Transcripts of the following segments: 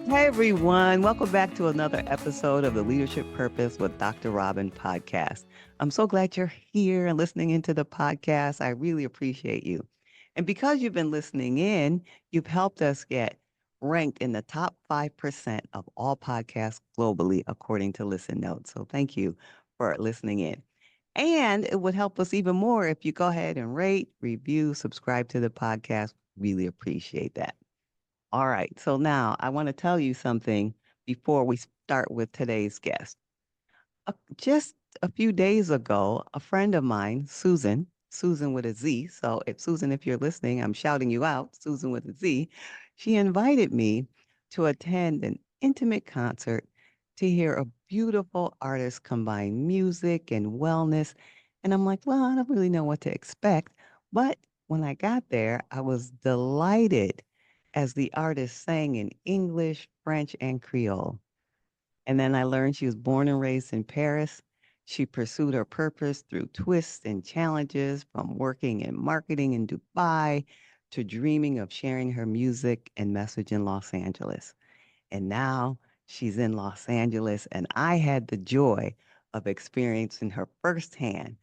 Hey everyone, welcome back to another episode of the Leadership Purpose with Dr. Robin podcast. I'm so glad you're here and listening into the podcast. I really appreciate you. And because you've been listening in, you've helped us get ranked in the top 5% of all podcasts globally, according to Listen Notes. So thank you for listening in. And it would help us even more if you go ahead and rate, review, subscribe to the podcast. Really appreciate that. All right. So now I want to tell you something before we start with today's guest. Just a few days ago, a friend of mine, Susan with a Z. So if Susan, if you're listening, I'm shouting you out, Susan with a Z. She invited me to attend an intimate concert to hear a beautiful artist combine music and wellness. And I'm like, well, I don't really know what to expect. But when I got there, I was delighted as the artist sang in English, French, and Creole. And then I learned she was born and raised in Paris. She pursued her purpose through twists and challenges, from working in marketing in Dubai to dreaming of sharing her music and message in Los Angeles. And now she's in Los Angeles, and I had the joy of experiencing her firsthand.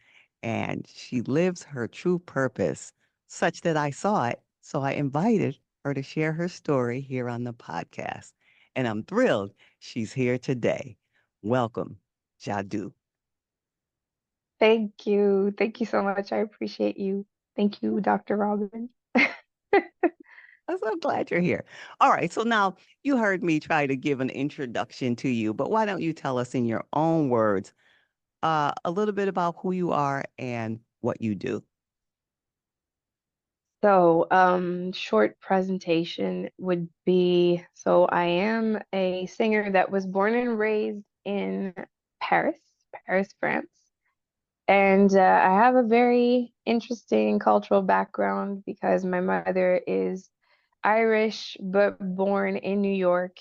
And she lives her true purpose such that I saw it. So I invited her to share her story here on the podcast. And I'm thrilled she's here today. Welcome, Jadou. Thank you. Thank you so much. I appreciate you. Thank you, Dr. Robin. I'm so glad you're here. All right. So now you heard me try to give an introduction to you, but why don't you tell us in your own words a little bit about who you are and what you do? Short presentation would be, so I am a singer that was born and raised in Paris, Paris, France. And I have a very interesting cultural background because my mother is Irish, but born in New York.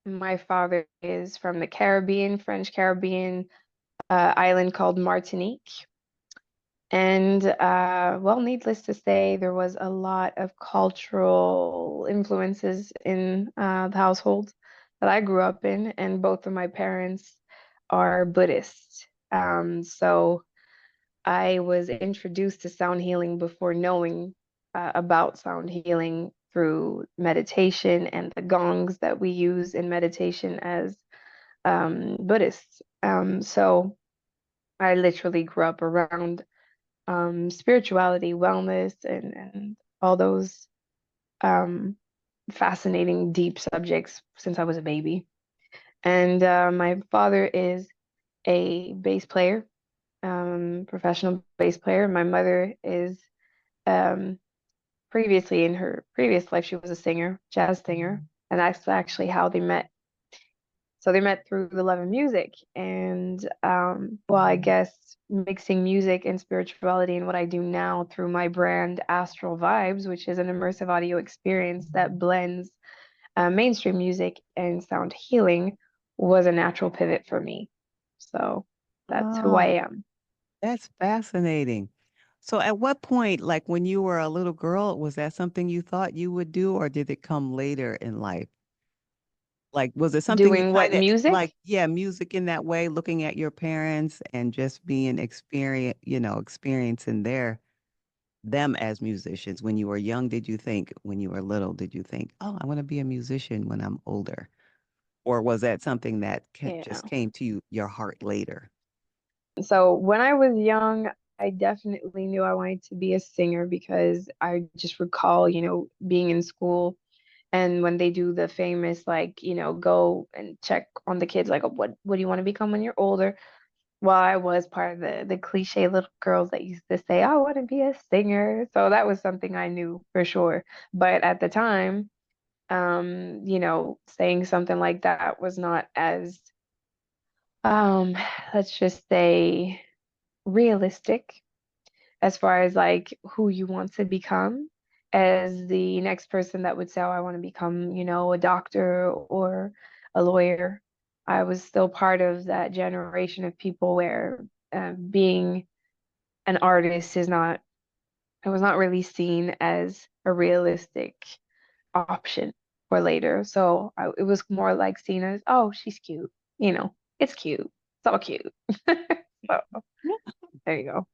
My father is from the Caribbean, French Caribbean, island called Martinique. And well, needless to say, there was a lot of cultural influences in the household that I grew up in, and both of my parents are Buddhist. So I was introduced to sound healing before knowing about sound healing through meditation and the gongs that we use in meditation as Buddhists. So I literally grew up around spirituality, wellness, and all those um, fascinating, deep subjects since I was a baby. And my father is a bass player, professional bass player. My mother is um, previously in her previous life, she was a singer, jazz singer, and that's actually how they met. So they met through the love of music. And well, I guess mixing music and spirituality and what I do now through my brand Astral Vibes, which is an immersive audio experience that blends mainstream music and sound healing, was a natural pivot for me. So that's who I Oh, am. that's fascinating. So at what point, like when you were a little girl, was that something you thought you would do, or did it come later in life? Like, was it something you Doing what kind of like, music? yeah, music in that way, looking at your parents and just being experiencing them as musicians when you were young? Did you think when you were little, did you think, oh, I want to be a musician when I'm older? Or was that something that Yeah. just came to your heart later? So when I was young, I definitely knew I wanted to be a singer because I just recall, being in school and when they do the famous like, go and check on the kids like what do you want to become when you're older? Well, I was part of the cliche little girls that used to say, I want to be a singer. So that was something I knew for sure. But at the time, saying something like that was not as um, let's just say realistic as far as like who you want to become as the next person that would say, oh, I want to become, a doctor or a lawyer. I was still part of that generation of people where being an artist it was not really seen as a realistic option. for later. So it was more like seen as, oh, she's cute. It's cute. It's all cute. So there you go.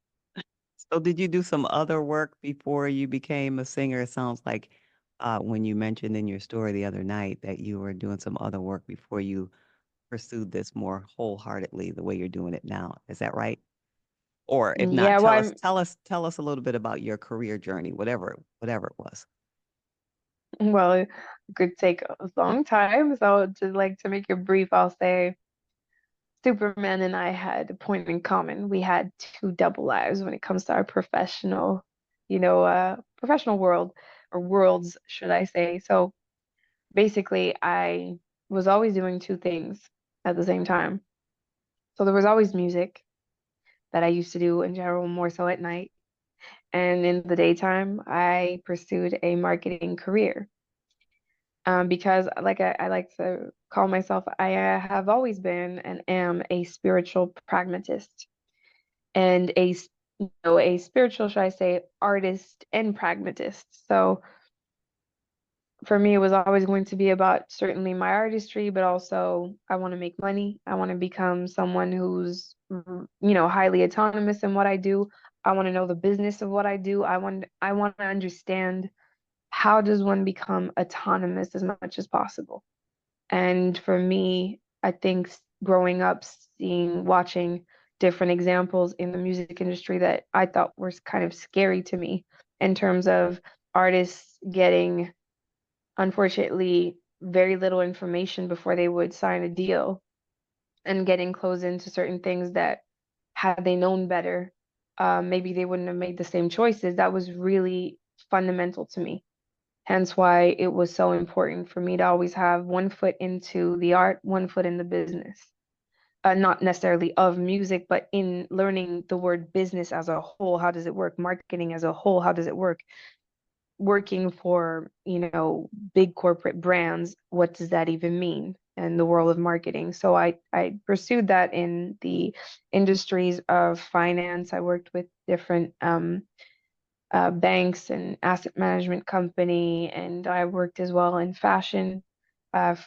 So did you do some other work before you became a singer? It sounds like when you mentioned in your story the other night that you were doing some other work before you pursued this more wholeheartedly the way you're doing it now. Is that right? Or if not, Yeah, well, tell us a little bit about your career journey, whatever it was. it could take a long time. So to make it brief, I'll say Superman and I had a point in common. We had two double lives when it comes to our professional world or worlds, should I say. So basically, I was always doing two things at the same time. So there was always music that I used to do in general, more so at night. And in the daytime, I pursued a marketing career. Because I like to call myself, I have always been and am a spiritual pragmatist and a spiritual, should I say, artist and pragmatist. So for me, it was always going to be about certainly my artistry, but also I want to make money. I want to become someone who's, highly autonomous in what I do. I want to know the business of what I do. I want to understand how does one become autonomous as much as possible. And for me, I think growing up, watching different examples in the music industry that I thought were kind of scary to me in terms of artists getting, unfortunately, very little information before they would sign a deal and getting closed into certain things that, had they known better, maybe they wouldn't have made the same choices. That was really fundamental to me. Hence why it was so important for me to always have one foot into the art, one foot in the business. Not necessarily of music, but in learning the word business as a whole. How does it work? Marketing as a whole, how does it work? Working for, big corporate brands, what does that even mean in the world of marketing? So I pursued that in the industries of finance. I worked with different banks and asset management company, and I worked as well in fashion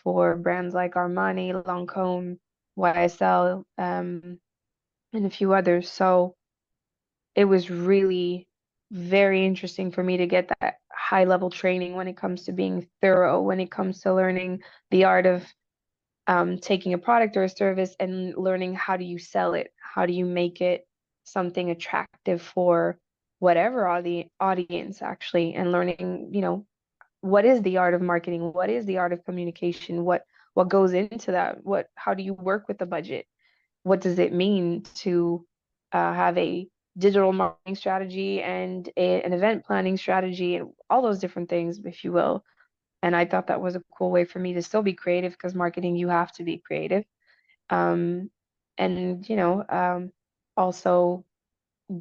for brands like Armani, Lancome, YSL, and a few others. So it was really very interesting for me to get that high level training when it comes to being thorough, when it comes to learning the art of taking a product or a service and learning how do you sell it, how do you make it something attractive for whatever audience actually, and learning, what is the art of marketing, what is the art of communication, what goes into that, how do you work with the budget, what does it mean to have a digital marketing strategy and an event planning strategy and all those different things, if you will. And I thought that was a cool way for me to still be creative because marketing, you have to be creative. Um, and, also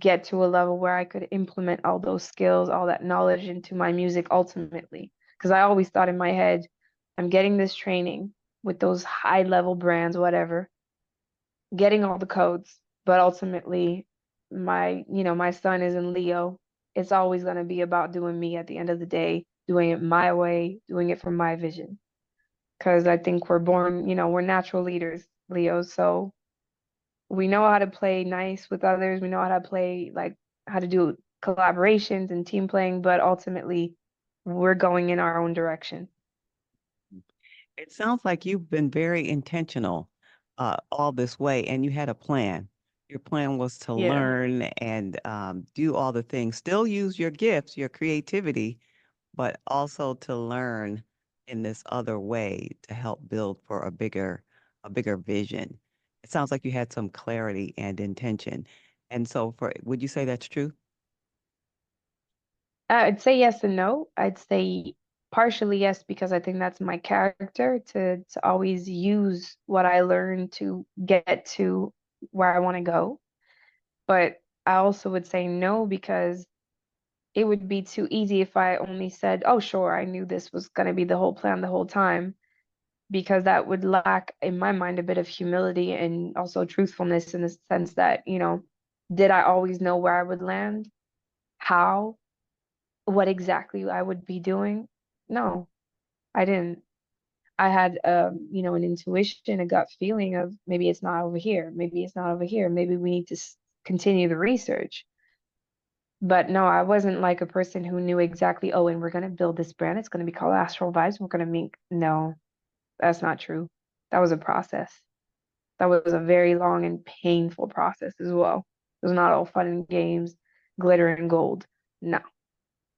get to a level where I could implement all those skills, all that knowledge into my music ultimately. Because I always thought in my head, I'm getting this training with those high level brands, whatever, getting all the codes, but ultimately my son is in Leo. It's always going to be about doing me at the end of the day, doing it my way, doing it from my vision. Because I think we're born, we're natural leaders, Leos. So we know how to play nice with others. We know how to play, like, how to do collaborations and team playing, but ultimately we're going in our own direction. It sounds like you've been very intentional all this way, and you had a plan. Your plan was to Yeah. learn and do all the things, still use your gifts, your creativity, but also to learn in this other way to help build for a bigger vision. It sounds like you had some clarity and intention. And so would you say that's true? I'd say yes and no. I'd say partially yes because I think that's my character to always use what I learned to get to where I want to go. But I also would say no because it would be too easy if I only said, "Oh, sure, I knew this was going to be the whole plan the whole time," because that would lack, in my mind, a bit of humility and also truthfulness in the sense that, did I always know where I would land? How? What exactly I would be doing? No. I didn't. I had an intuition, a gut feeling of maybe it's not over here, maybe it's not over here, maybe we need to continue the research. But no, I wasn't like a person who knew exactly, oh, and we're going to build this brand. It's going to be called Astral Vibes. We're going to make, no, that's not true. That was a process. That was a very long and painful process as well. It was not all fun and games, glitter and gold. No,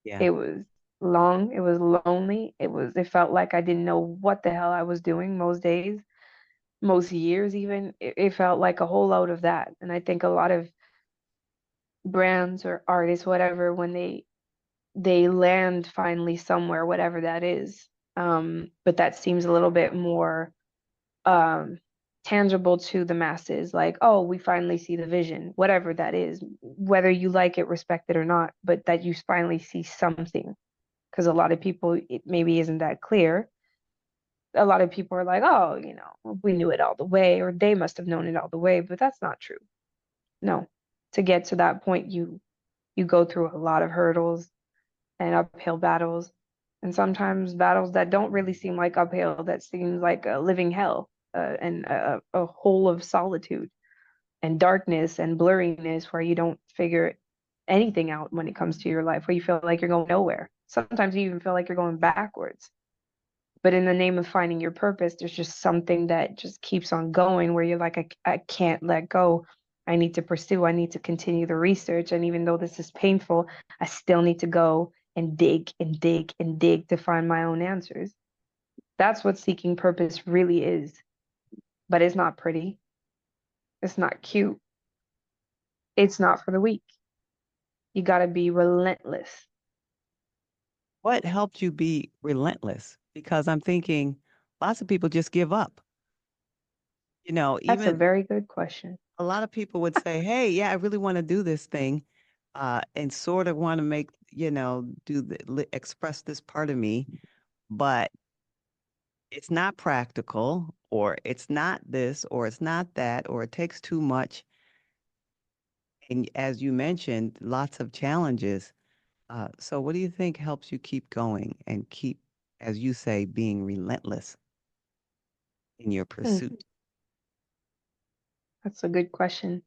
Yeah. it was long. It was lonely. It felt like I didn't know what the hell I was doing most days, most years even. It felt like a whole load of that. And I think a lot of brands or artists, whatever, when they land finally somewhere, whatever that is. But that seems a little bit more um, tangible to the masses. Like, oh, we finally see the vision, whatever that is, whether you like it, respect it or not, but that you finally see something. Because a lot of people, it maybe isn't that clear. A lot of people are like, oh, we knew it all the way, or they must have known it all the way, but that's not true. No. To get to that point, you go through a lot of hurdles and uphill battles, and sometimes battles that don't really seem like uphill, that seems like a living hell, and a hole of solitude and darkness and blurriness where you don't figure anything out when it comes to your life, where you feel like you're going nowhere. Sometimes you even feel like you're going backwards. But in the name of finding your purpose, there's just something that just keeps on going where you're like, I can't let go. I need to pursue. I need to continue the research. And even though this is painful, I still need to go and dig and dig and dig to find my own answers. That's what seeking purpose really is. But it's not pretty. It's not cute. It's not for the weak. You got to be relentless. What helped you be relentless? Because I'm thinking lots of people just give up. That's a Even very good question. a lot of people would say, "Hey, yeah, I really want to do this thing," and sort of want to make, express this part of me, but it's not practical, or it's not this, or it's not that, or it takes too much. And as you mentioned, lots of challenges. So, what do you think helps you keep going and keep, as you say, being relentless in your Hmm, pursuit? that's a good question.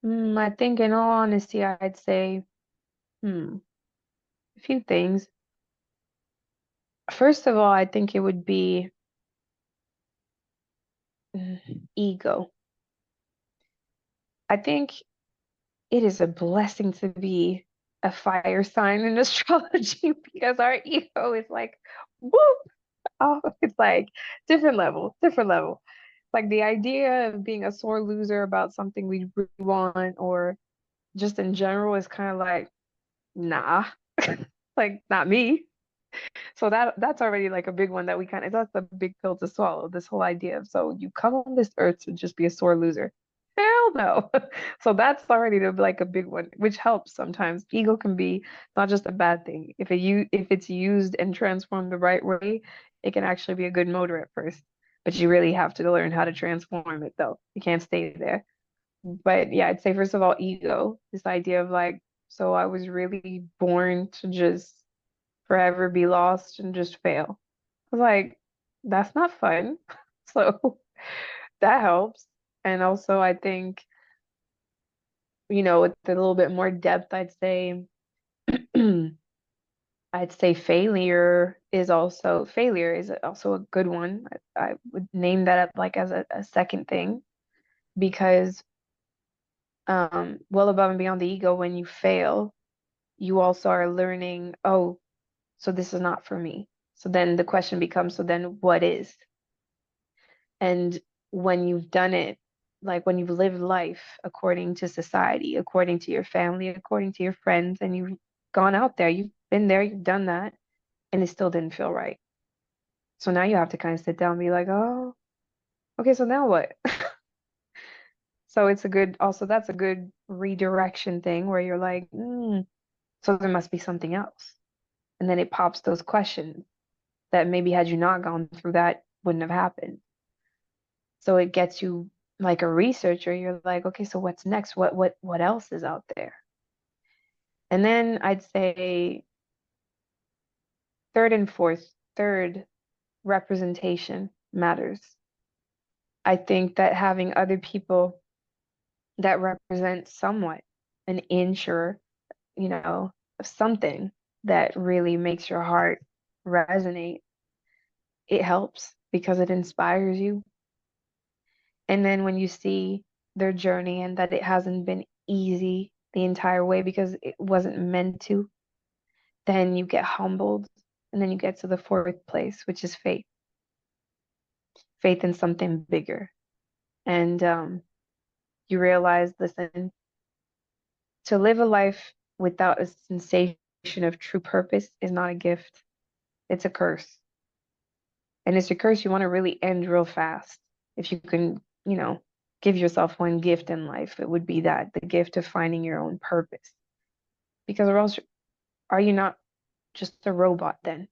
I think, in all honesty, I'd say, hmm, a few things. First of all, I think it would be ego. I think it is a blessing to be a fire sign in astrology because our ego is like, whoop, oh, it's like different level, different level. Like the idea of being a sore loser about something we really want or just in general is kind of like, nah, like not me. So that's already like a big one that we kind of that's a big pill to swallow, this whole idea of so you come on this earth to just be a sore loser. Hell no. So that's already like a big one, which helps sometimes. Ego can be not just a bad thing. If it's used and transformed the right way, it can actually be a good motor at first. But you really have to learn how to transform it though. You can't stay there. But yeah, I'd say first of all, ego, this idea of like, so I was really born to just forever be lost and just fail. I was like, that's not fun. So that helps. And also, I think, with a little bit more depth, I'd say failure is also a good one. I would name that up like as a second thing because well above and beyond the ego, when you fail, you also are learning, oh, so this is not for me. So then the question becomes, so then what is? And when you've done it, like when you've lived life according to society, according to your family, according to your friends, and you've gone out there, you've been there, you've done that, and it still didn't feel right. So now you have to kind of sit down and be like, oh, okay, so now what? So also that's a good redirection thing where you're like, so there must be something else. And then it pops those questions that maybe had you not gone through that wouldn't have happened. So it gets you like a researcher, you're like, okay, so what's next? What else is out there? And then I'd say third representation matters. I think that having other people that represent somewhat an inch or, you know, of something that really makes your heart resonate, it helps because it inspires you. And then when you see their journey and that it hasn't been easy the entire way because it wasn't meant to, then you get humbled. And then you get to the fourth place, which is faith, faith in something bigger. And you realize, listen, to live a life without a sensation of true purpose is not a gift, it's a curse. And it's a curse you want to really end real fast. If you can, give yourself one gift in life, it would be that the gift of finding your own purpose. Because or else, are you not just a robot then?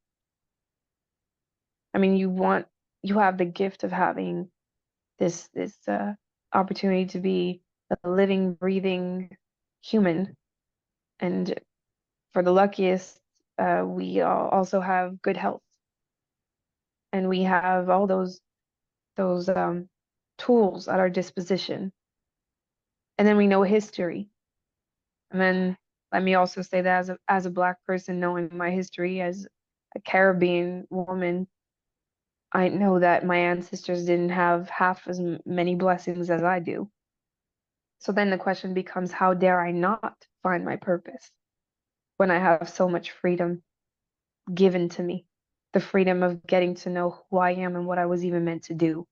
I mean, you have the gift of having this opportunity to be a living, breathing human. And for the luckiest, we also have good health, and we have all those tools at our disposition. And then we know history. And then let me also say that as a Black person, knowing my history as a Caribbean woman, I know that my ancestors didn't have half as many blessings as I do. So then the question becomes, how dare I not find my purpose when I have so much freedom given to me? The freedom of getting to know who I am and what I was even meant to do.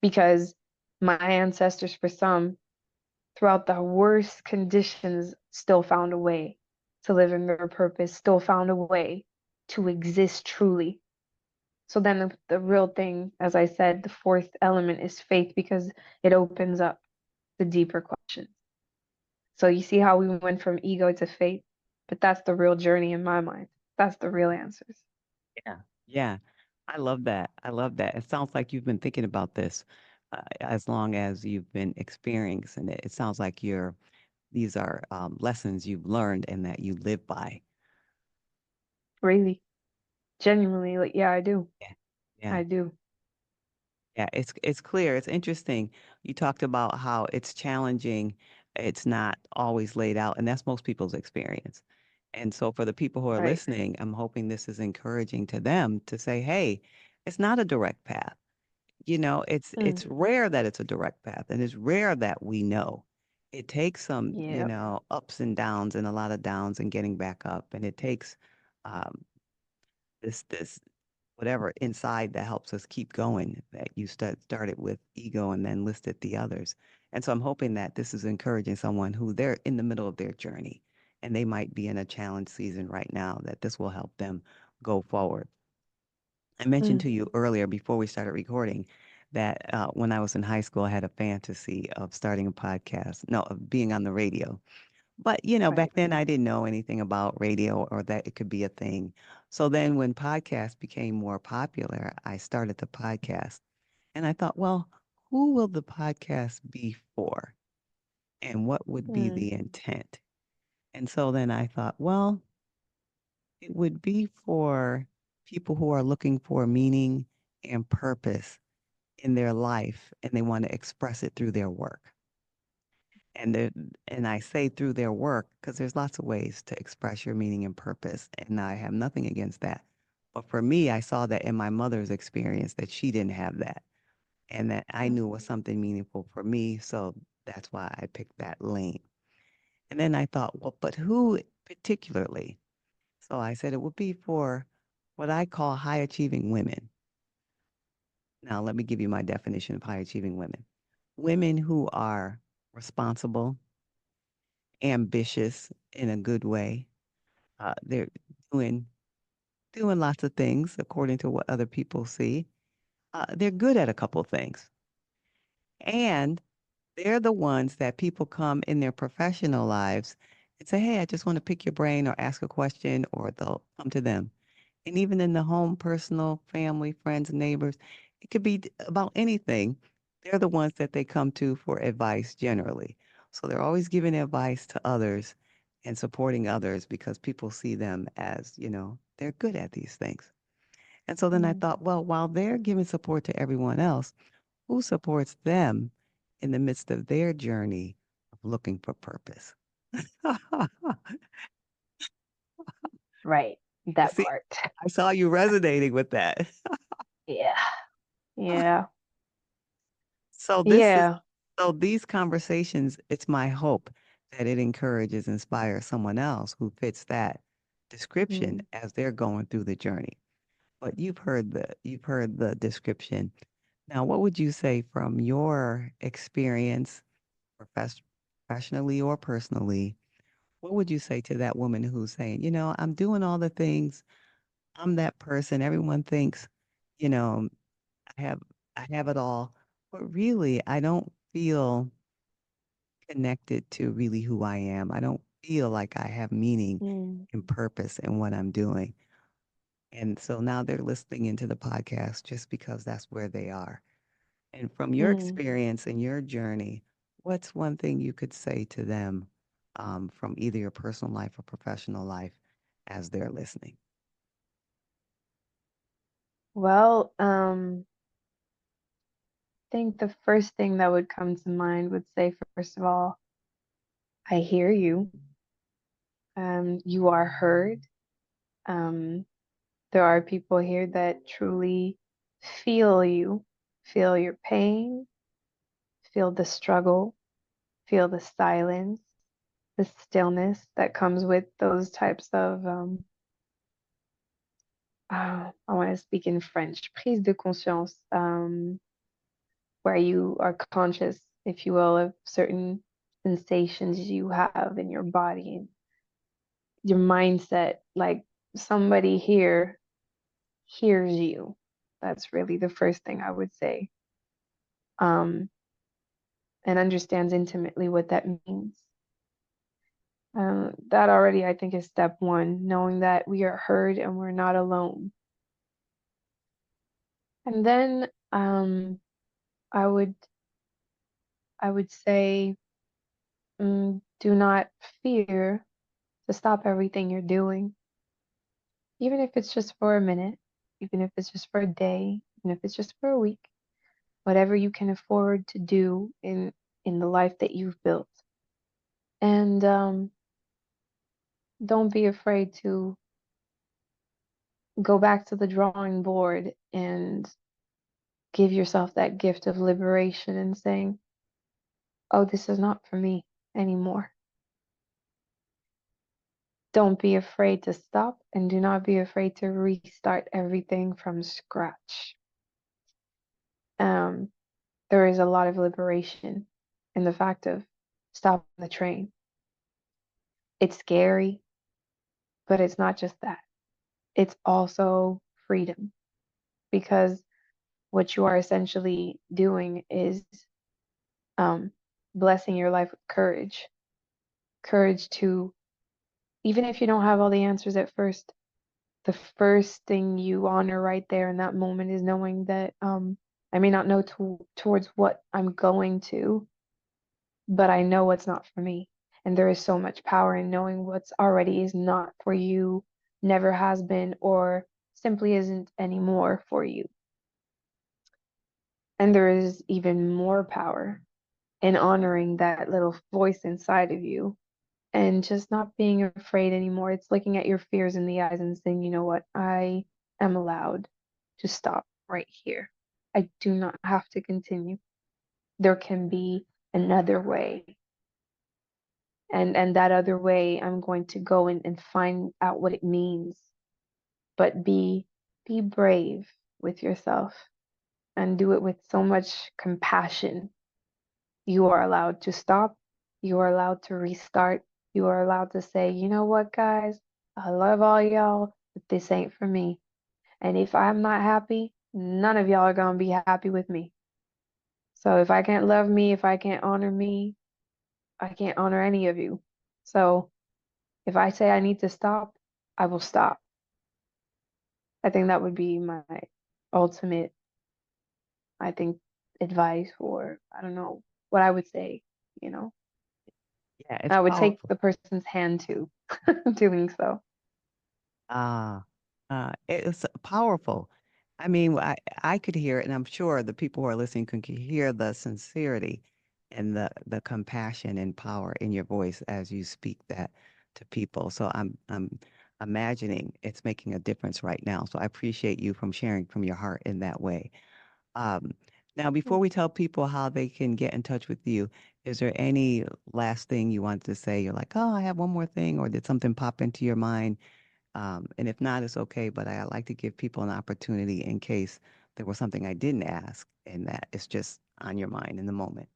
Because my ancestors, for some, throughout the worst conditions, still found a way to live in their purpose, still found a way to exist truly. So then the real thing, as I said, the fourth element is faith because it opens up the deeper questions. So you see how we went from ego to faith, but that's the real journey in my mind. That's the real answers. Yeah. Yeah. I love that. I love that. It sounds like you've been thinking about this as long as you've been experiencing it. It sounds like these are lessons you've learned and that you live by. Really, genuinely, like, yeah, I do. Yeah. Yeah. I do. Yeah, it's clear. It's interesting. You talked about how it's challenging. It's not always laid out, and that's most people's experience. And so for the people who are Right. listening, I'm hoping this is encouraging to them to say, "Hey, it's not a direct path. It's Mm. rare that it's a direct path, and it's rare that we know. It takes some, Yep. ups and downs and a lot of downs and getting back up, and it takes um, this whatever inside that helps us keep going that you started with ego and then listed the others. And so I'm hoping that this is encouraging someone who they're in the middle of their journey and they might be in a challenge season right now, that this will help them go forward. I mentioned Mm. to you earlier before we started recording that when I was in high school, I had a fantasy of starting a podcast, no, of being on the radio. But, Right. back then I didn't know anything about radio or that it could be a thing. So then when podcasts became more popular, I started the podcast. And I thought, well, who will the podcast be for? And what would be Mm. the intent? And so then I thought, well, it would be for people who are looking for meaning and purpose in their life and they want to express it through their work. And I say through their work because there's lots of ways to express your meaning and purpose, and I have nothing against that. But for me, I saw that in my mother's experience that she didn't have that, and that I knew was something meaningful for me. So that's why I picked that lane. And then I thought, well, but who particularly? So I said it would be for what I call high achieving women. Now, let me give you my definition of high achieving women: women who are responsible, ambitious in a good way. They're doing doing lots of things according to what other people see. They're good at a couple things, and they're the ones that people come in their professional lives and say, "Hey, I just want to pick your brain or ask a question," or they'll come to them. And even in the home, personal, family, friends, neighbors, it could be about anything. They're the ones that they come to for advice generally. So they're always giving advice to others and supporting others because people see them as, They're good at these things. And so then I Mm. thought, well, while they're giving support to everyone else, who supports them in the midst of their journey of looking for purpose? Right. You That see, part. I saw you resonating with that. Yeah. Yeah. So this is Yeah. so these conversations, it's my hope that it encourages, inspires someone else who fits that description Mm. as they're going through the journey. But you've heard the description. Now, what would you say from your experience, profess- professionally or personally? What would you say to that woman who's saying, I'm doing all the things. I'm that person. Everyone thinks, you know, I have I have it all, but really I don't feel connected to really who I am. I don't feel like I have meaning Mm. and purpose in what I'm doing. And so now they're listening into the podcast just because that's where they are. And from your Mm. experience and your journey, what's one thing you could say to them from either your personal life or professional life as they're listening? Well, I think the first thing that would come to mind would say, first of all, I hear you. You are heard. Um, there are people here that truly feel you, feel your pain, feel the struggle, feel the silence, the stillness that comes with those types of, I want to speak in French, prise de conscience, where you are conscious, if you will, of certain sensations you have in your body and your mindset. Like somebody here hears you. That's really the first thing I would say. Um, and understands intimately what that means. That already, I think, is step one, knowing that we are heard and we're not alone. And then I would I would say, do not fear to stop everything you're doing, even if it's just for a minute, even if it's just for a day, even if it's just for a week, whatever you can afford to do in the life that you've built. And don't be afraid to go back to the drawing board and give yourself that gift of liberation and saying, oh, this is not for me anymore. Don't be afraid to stop and do not be afraid to restart everything from scratch. Um, there is a lot of liberation in the fact of stopping the train. It's scary, but it's not just that. It's also freedom because what you are essentially doing is um, blessing your life with courage. Courage to, even if you don't have all the answers at first, the first thing you honor right there in that moment is knowing that I may not know towards what I'm going to, but I know what's not for me. And there is so much power in knowing what's already is not for you, never has been, or simply isn't anymore for you. And there is even more power in honoring that little voice inside of you and just not being afraid anymore. It's looking at your fears in the eyes and saying, you know what, I am allowed to stop right here. I do not have to continue. There can be another way. And that other way, I'm going to go and find out what it means. But be brave with yourself and do it with so much compassion. You are allowed to stop. You are allowed to restart. You are allowed to say, you know what, guys? I love all y'all, but this ain't for me. And if I'm not happy, none of y'all are going to be happy with me. So if I can't love me, if I can't honor me, I can't honor any of you. So if I say I need to stop, I will stop. I think that would be my ultimate, I think, advice, or I don't know what I would say, you know. Yeah, it's I would take powerful. the person's hand too, doing so. Ah. It's powerful. I mean, I could hear it, and I'm sure the people who are listening can hear the sincerity and the compassion and power in your voice as you speak that to people. So I'm imagining it's making a difference right now. So I appreciate you from sharing from your heart in that way. Um, Now, before we tell people how they can get in touch with you, is there any last thing you want to say? You're like, oh, I have one more thing, or did something pop into your mind? And if not, it's okay, but I like to give people an opportunity in case there was something I didn't ask and that it's just on your mind in the moment.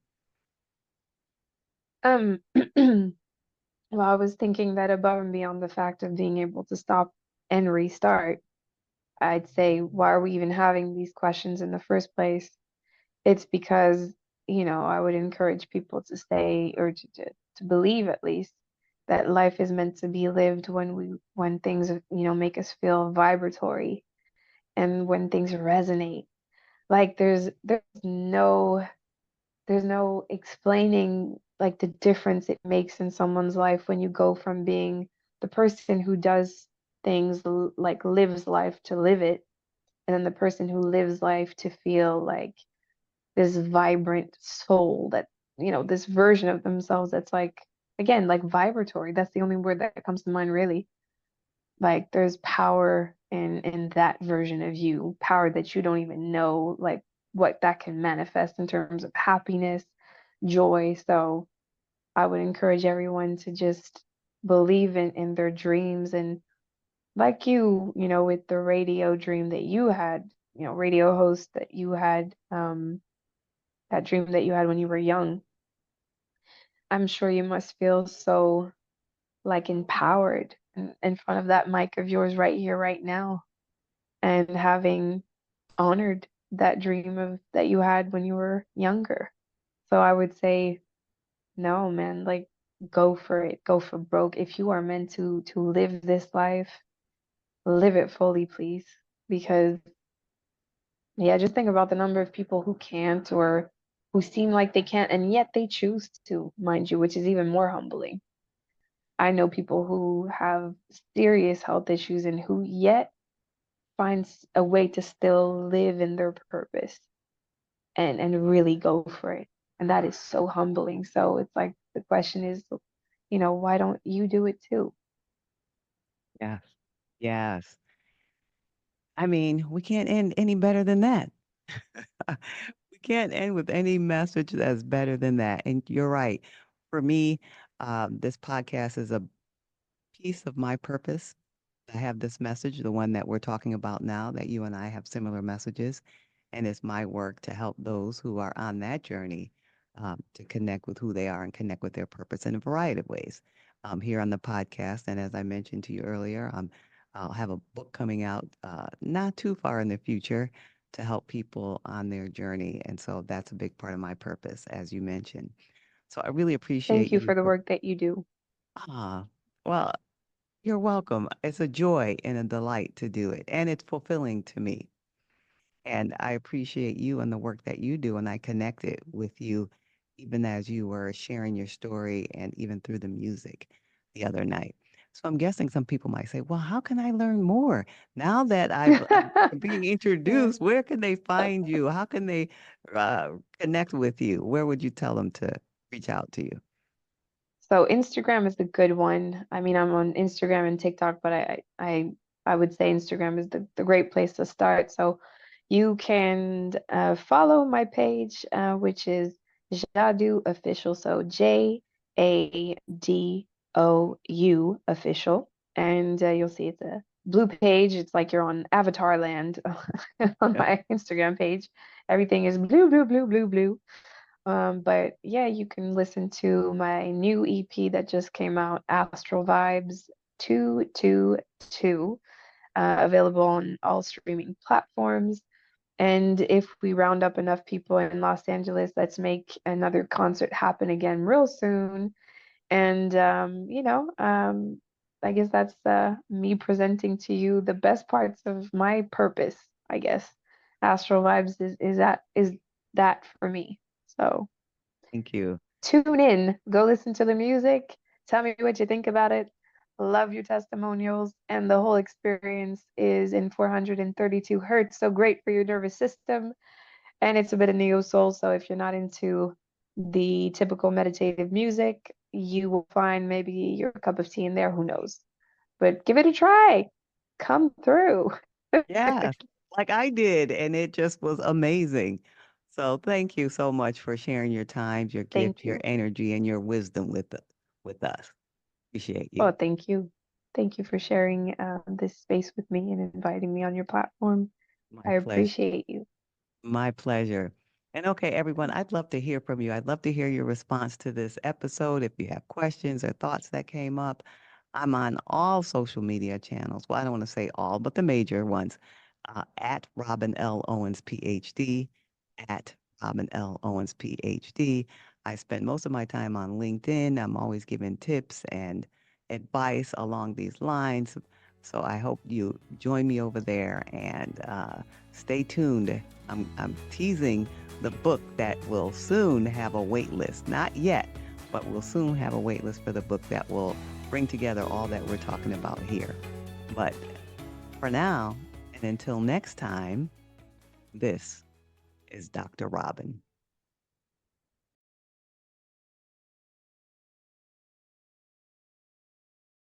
Um, well, I was thinking that above and beyond the fact of being able to stop and restart, I'd say, why are we even having these questions in the first place? It's because, I would encourage people to stay or to believe at least that life is meant to be lived when things, make us feel vibratory and when things resonate. Like there's no explaining like the difference it makes in someone's life when you go from being the person who does things like lives life to live it, and then the person who lives life to feel like this vibrant soul that, this version of themselves that's like, again, like vibratory. That's the only word that comes to mind, really. Like there's power in that version of you, power that you don't even know, like what that can manifest in terms of happiness, joy. So I would encourage everyone to just believe in their dreams, and like with the radio dream that you had, radio host that you had, that dream that you had when you were young. I'm sure you must feel so like empowered in front of that mic of yours right here, right now, and having honored that dream of that you had when you were younger. So I would say, no, man, like go for it, go for broke. If you are meant to live this life, live it fully, please. Because yeah, just think about the number of people who can't or who seem like they can't and yet they choose to, mind you, which is even more humbling. I know people who have serious health issues and who yet finds a way to still live in their purpose and really go for it. And that is so humbling. So it's like the question is, why don't you do it too? Yes. Yes. I mean, we can't end any better than that. We can't end with any message that's better than that. And you're right. For me, this podcast is a piece of my purpose. I have this message, the one that we're talking about now, that you and I have similar messages. And it's my work to help those who are on that journey to connect with who they are and connect with their purpose in a variety of ways here on the podcast. And as I mentioned to you earlier, I'll have a book coming out not too far in the future to help people on their journey. And so that's a big part of my purpose, as you mentioned. So I really Thank appreciate you you for the for, work that you do. ah, well, you're welcome. It's a joy and a delight to do it, and it's fulfilling to me. And I appreciate you and the work that you do, and I connected with you even as you were sharing your story and even through the music the other night. So I'm guessing some people might say, "Well, how can I learn more now that I'm being Yeah. introduced? Where can they find you? How can they connect with you? Where would you tell them to reach out to you?" So Instagram is the good one. I mean, I'm on Instagram and TikTok, but I would say Instagram is the great place to start. So you can follow my page, which is Jadou Official. So Jadou Official, and you'll see it's a blue page. It's like you're on Avatar Land on Yeah. my Instagram page. Everything is blue, blue, blue, blue, blue. But yeah, you can listen to my new EP that just came out, Astral Vibes 222, available on all streaming platforms. And if we round up enough people in Los Angeles, let's make another concert happen again real soon. And I guess that's me presenting to you the best parts of my purpose, I guess. Astral Vibes is that for me. So Thank you. tune in, go listen to the music, tell me what you think about it. Love your testimonials. And the whole experience is in 432 hertz. So great for your nervous system. And it's a bit of neo soul. So if you're not into the typical meditative music, you will find maybe your cup of tea in there. Who knows? But give it a try. Come through. Yes, like I did, and it just was amazing. So thank you so much for sharing your time, your gift, Thank your you. energy, and your wisdom with us. Appreciate Oh, you. thank you. Thank you for sharing this space with me and inviting me on your platform. My I pleasure. appreciate you. My pleasure. And okay, everyone, I'd love to hear from you. I'd love to hear your response to this episode. If you have questions or thoughts that came up, I'm on all social media channels. Well, I don't want to say all, but the major ones at Robin L. Owens, PhD, at Robin L. Owens, PhD. I spend most of my time on LinkedIn. I'm always giving tips and advice along these lines. So I hope you join me over there and stay tuned. I'm teasing the book that will soon have a wait list. Not yet, but we'll soon have a wait list for the book that will bring together all that we're talking about here. But for now, and until next time, this is Dr. Robin.